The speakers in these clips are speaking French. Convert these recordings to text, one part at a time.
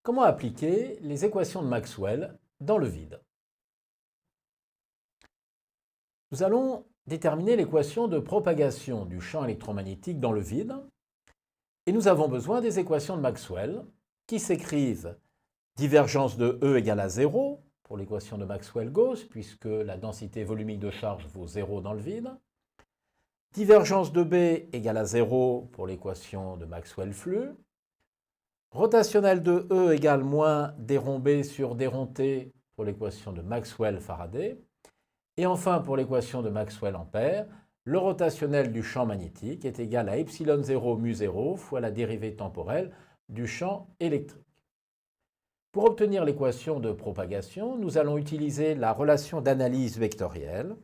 Comment appliquer les équations de Maxwell dans le vide? Nous allons déterminer l'équation de propagation du champ électromagnétique dans le vide et nous avons besoin des équations de Maxwell qui s'écrivent divergence de E égale à 0 pour l'équation de Maxwell-Gauss puisque la densité volumique de charge vaut 0 dans le vide, divergence de B égale à 0 pour l'équation de Maxwell-Flux, rotationnel de E égale moins d rond B sur d rond T pour l'équation de Maxwell-Faraday. Et enfin, pour l'équation de Maxwell-Ampère, le rotationnel du champ magnétique est égal à epsilon 0 mu 0 fois la dérivée temporelle du champ électrique. Pour obtenir l'équation de propagation, nous allons utiliser la relation d'analyse vectorielle.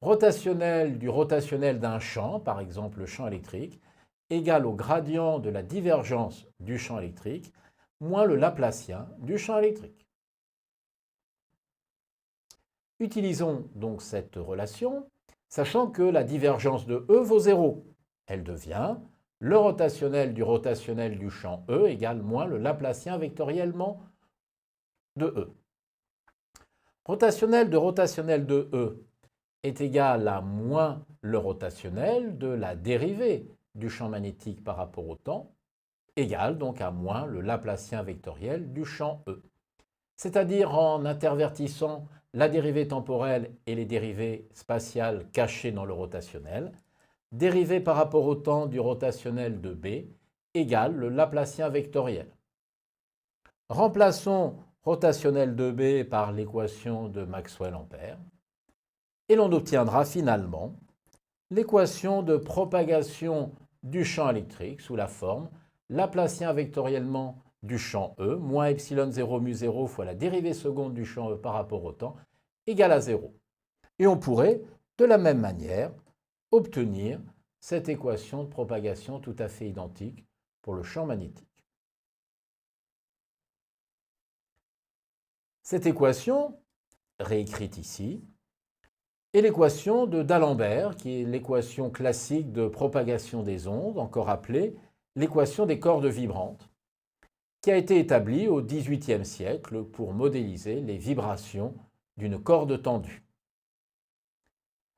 Rotationnel du rotationnel d'un champ, par exemple le champ électrique, égal au gradient de la divergence du champ électrique moins le Laplacien du champ électrique. Utilisons donc cette relation, sachant que la divergence de E vaut 0. Elle devient le rotationnel du champ E égale moins le Laplacien vectoriellement de E. Rotationnel de E est égal à moins le rotationnel de la dérivée du champ magnétique par rapport au temps, égale donc à moins le Laplacien vectoriel du champ E. C'est-à-dire en intervertissant la dérivée temporelle et les dérivées spatiales cachées dans le rotationnel, dérivée par rapport au temps du rotationnel de B égale le Laplacien vectoriel. Remplaçons rotationnel de B par l'équation de Maxwell-Ampère et l'on obtiendra finalement l'équation de propagation du champ électrique sous la forme Laplacien vectoriellement du champ E moins epsilon 0 mu 0 fois la dérivée seconde du champ E par rapport au temps égale à 0. Et on pourrait, de la même manière, obtenir cette équation de propagation tout à fait identique pour le champ magnétique. Cette équation, réécrite ici, est l'équation de d'Alembert, qui est l'équation classique de propagation des ondes, encore appelée l'équation des cordes vibrantes, qui a été établie au XVIIIe siècle pour modéliser les vibrations d'une corde tendue.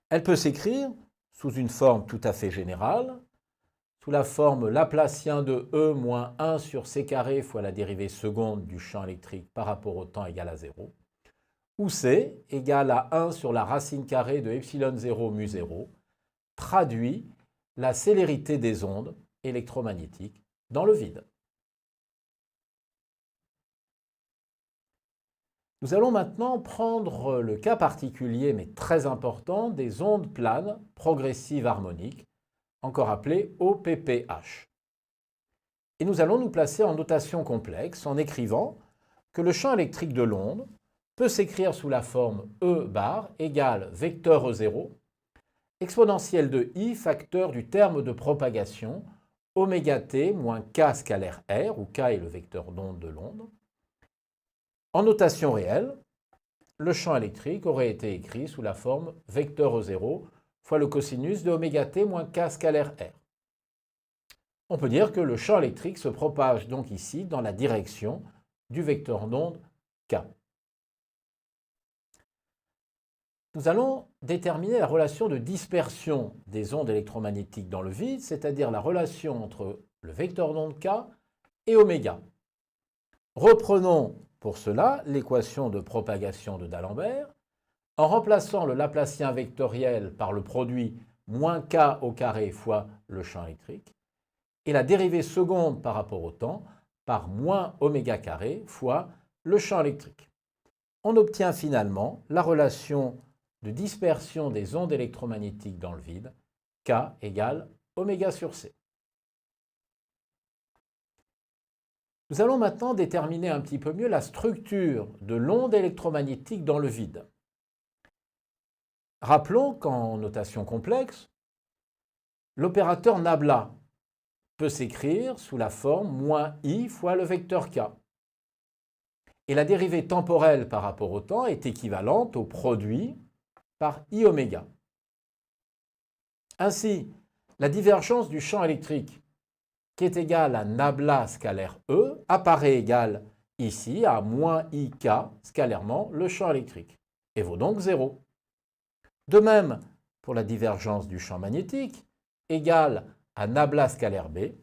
Elle peut s'écrire sous une forme tout à fait générale, sous la forme Laplacien de E moins 1 sur C carré fois la dérivée seconde du champ électrique par rapport au temps égale à 0, où C égale à 1 sur la racine carrée de epsilon 0 mu 0, traduit la célérité des ondes électromagnétiques dans le vide. Nous allons maintenant prendre le cas particulier, mais très important, des ondes planes progressives harmoniques, encore appelées OPPH. Et nous allons nous placer en notation complexe en écrivant que le champ électrique de l'onde peut s'écrire sous la forme E bar égale vecteur E0, exponentielle de I facteur du terme de propagation, oméga t moins k scalaire R, où k est le vecteur d'onde de l'onde. En notation réelle, le champ électrique aurait été écrit sous la forme vecteur E0 fois le cosinus de oméga t moins k scalaire R. On peut dire que le champ électrique se propage donc ici dans la direction du vecteur d'onde k. Nous allons déterminer la relation de dispersion des ondes électromagnétiques dans le vide, c'est-à-dire la relation entre le vecteur d'onde k et oméga. Reprenons pour cela l'équation de propagation de d'Alembert en remplaçant le Laplacien vectoriel par le produit moins k au carré fois le champ électrique et la dérivée seconde par rapport au temps par moins oméga carré fois le champ électrique. On obtient finalement la relation de dispersion des ondes électromagnétiques dans le vide, k égale oméga sur c. Nous allons maintenant déterminer un petit peu mieux la structure de l'onde électromagnétique dans le vide. Rappelons qu'en notation complexe, l'opérateur nabla peut s'écrire sous la forme moins i fois le vecteur k. Et la dérivée temporelle par rapport au temps est équivalente au produit par i oméga. Ainsi, la divergence du champ électrique qui est égal à nabla scalaire E, apparaît égal ici à moins IK scalairement le champ électrique, et vaut donc 0. De même, pour la divergence du champ magnétique, égale à nabla scalaire B,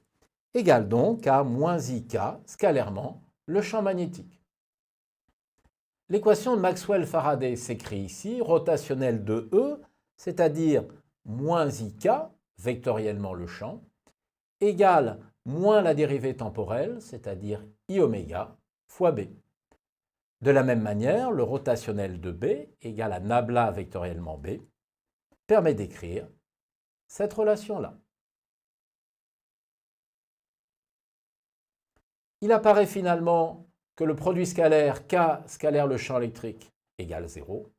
égale donc à moins IK scalairement le champ magnétique. L'équation de Maxwell-Faraday s'écrit ici, rotationnelle de E, c'est-à-dire moins IK, vectoriellement le champ, égale moins la dérivée temporelle, c'est-à-dire I oméga, fois B. De la même manière, le rotationnel de B, égal à nabla vectoriellement B, permet d'écrire cette relation-là. Il apparaît finalement que le produit scalaire K scalaire le champ électrique égale 0.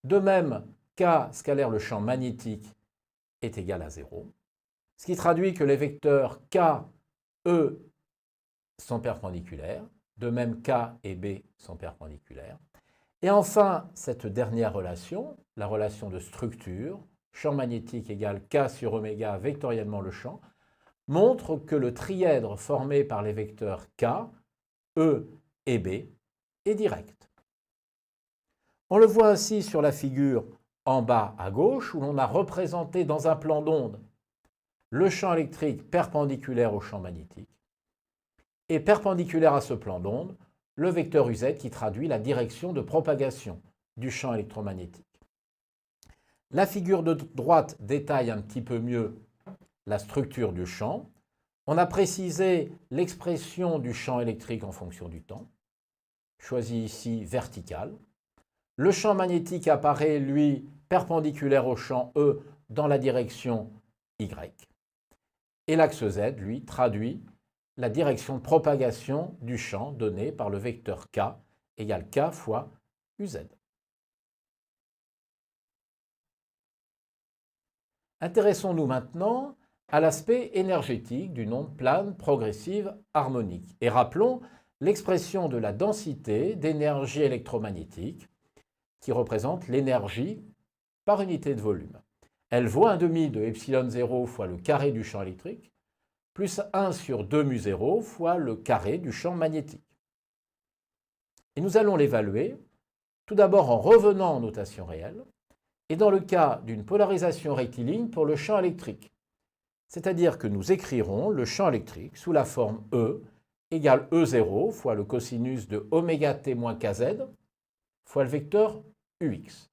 De même, K scalaire le champ magnétique est égal à 0. Ce qui traduit que les vecteurs K, E sont perpendiculaires. De même, K et B sont perpendiculaires. Et enfin, cette dernière relation, la relation de structure, champ magnétique égale K sur oméga vectoriellement le champ, montre que le trièdre formé par les vecteurs K, E et B est direct. On le voit ainsi sur la figure en bas à gauche, où l'on a représenté dans un plan d'onde le champ électrique perpendiculaire au champ magnétique, et perpendiculaire à ce plan d'onde, le vecteur UZ qui traduit la direction de propagation du champ électromagnétique. La figure de droite détaille un petit peu mieux la structure du champ. On a précisé l'expression du champ électrique en fonction du temps, choisi ici vertical. Le champ magnétique apparaît, lui, perpendiculaire au champ E dans la direction Y. Et l'axe Z, lui, traduit la direction de propagation du champ donné par le vecteur K égale K fois UZ. Intéressons-nous maintenant à l'aspect énergétique d'une onde plane progressive harmonique. Et rappelons l'expression de la densité d'énergie électromagnétique qui représente l'énergie par unité de volume. Elle vaut 1/2 de epsilon 0 fois le carré du champ électrique, plus 1 sur 2 mu 0 fois le carré du champ magnétique. Et nous allons l'évaluer tout d'abord en revenant en notation réelle, et dans le cas d'une polarisation rectiligne pour le champ électrique. C'est-à-dire que nous écrirons le champ électrique sous la forme E égale E0 fois le cosinus de oméga t moins kz fois le vecteur UX.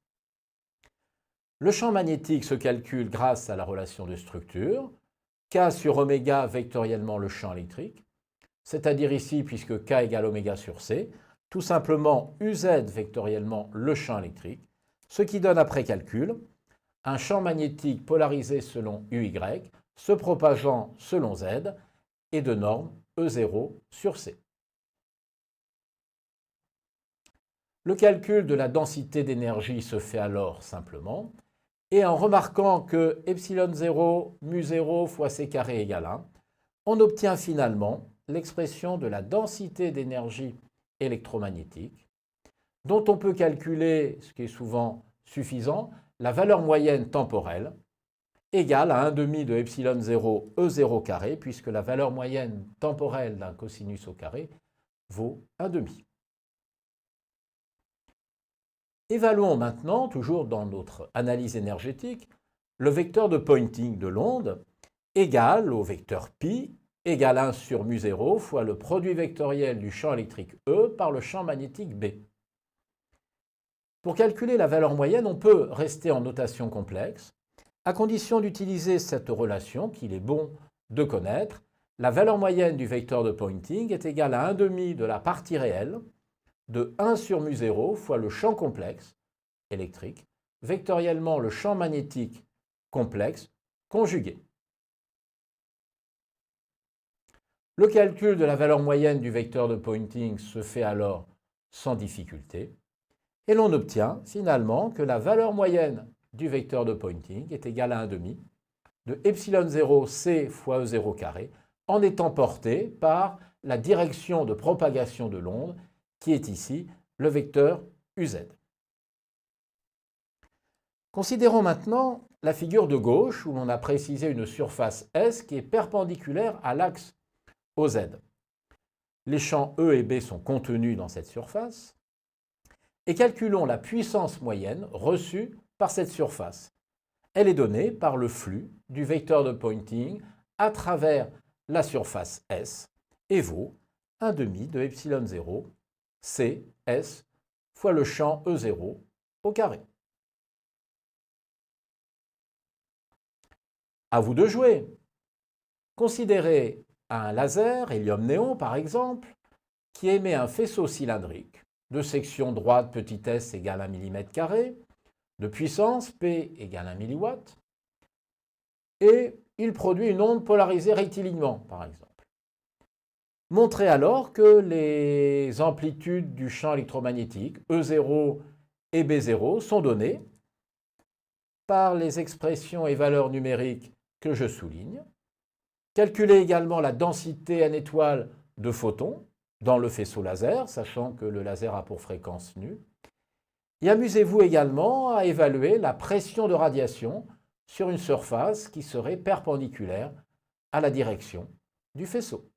Le champ magnétique se calcule grâce à la relation de structure, K sur oméga vectoriellement le champ électrique, c'est-à-dire ici, puisque K égale oméga sur C, tout simplement UZ vectoriellement le champ électrique, ce qui donne après calcul un champ magnétique polarisé selon UY, se propageant selon Z, et de norme E0 sur C. Le calcul de la densité d'énergie se fait alors simplement, et en remarquant que epsilon 0 mu 0 fois c carré égale 1, on obtient finalement l'expression de la densité d'énergie électromagnétique, dont on peut calculer, ce qui est souvent suffisant, la valeur moyenne temporelle, égale à 1/2 de epsilon 0 E0 carré, puisque la valeur moyenne temporelle d'un cosinus au carré vaut 1/2. Évaluons maintenant, toujours dans notre analyse énergétique, le vecteur de Poynting de l'onde égal au vecteur π égale 1 sur mu 0 fois le produit vectoriel du champ électrique E par le champ magnétique B. Pour calculer la valeur moyenne, on peut rester en notation complexe, à condition d'utiliser cette relation qu'il est bon de connaître. La valeur moyenne du vecteur de Poynting est égale à 1/2 de la partie réelle de 1 sur mu 0 fois le champ complexe électrique, vectoriellement le champ magnétique complexe conjugué. Le calcul de la valeur moyenne du vecteur de Poynting se fait alors sans difficulté, et l'on obtient finalement que la valeur moyenne du vecteur de Poynting est égale à 1/2 de epsilon 0 c fois E0 carré, en étant portée par la direction de propagation de l'onde, qui est ici le vecteur UZ. Considérons maintenant la figure de gauche où l'on a précisé une surface S qui est perpendiculaire à l'axe OZ. Les champs E et B sont contenus dans cette surface. Et calculons la puissance moyenne reçue par cette surface. Elle est donnée par le flux du vecteur de Poynting à travers la surface S et vaut 1 demi de epsilon 0 C S fois le champ E0 au carré. À vous de jouer. Considérez un laser, hélium-néon par exemple, qui émet un faisceau cylindrique de section droite petit s égale 1 mm², de puissance P égale 1 mW, et il produit une onde polarisée rectilignement, par exemple. Montrez alors que les amplitudes du champ électromagnétique E0 et B0 sont données par les expressions et valeurs numériques que je souligne. Calculez également la densité en étoiles de photons dans le faisceau laser, sachant que le laser a pour fréquence nu. Et amusez-vous également à évaluer la pression de radiation sur une surface qui serait perpendiculaire à la direction du faisceau.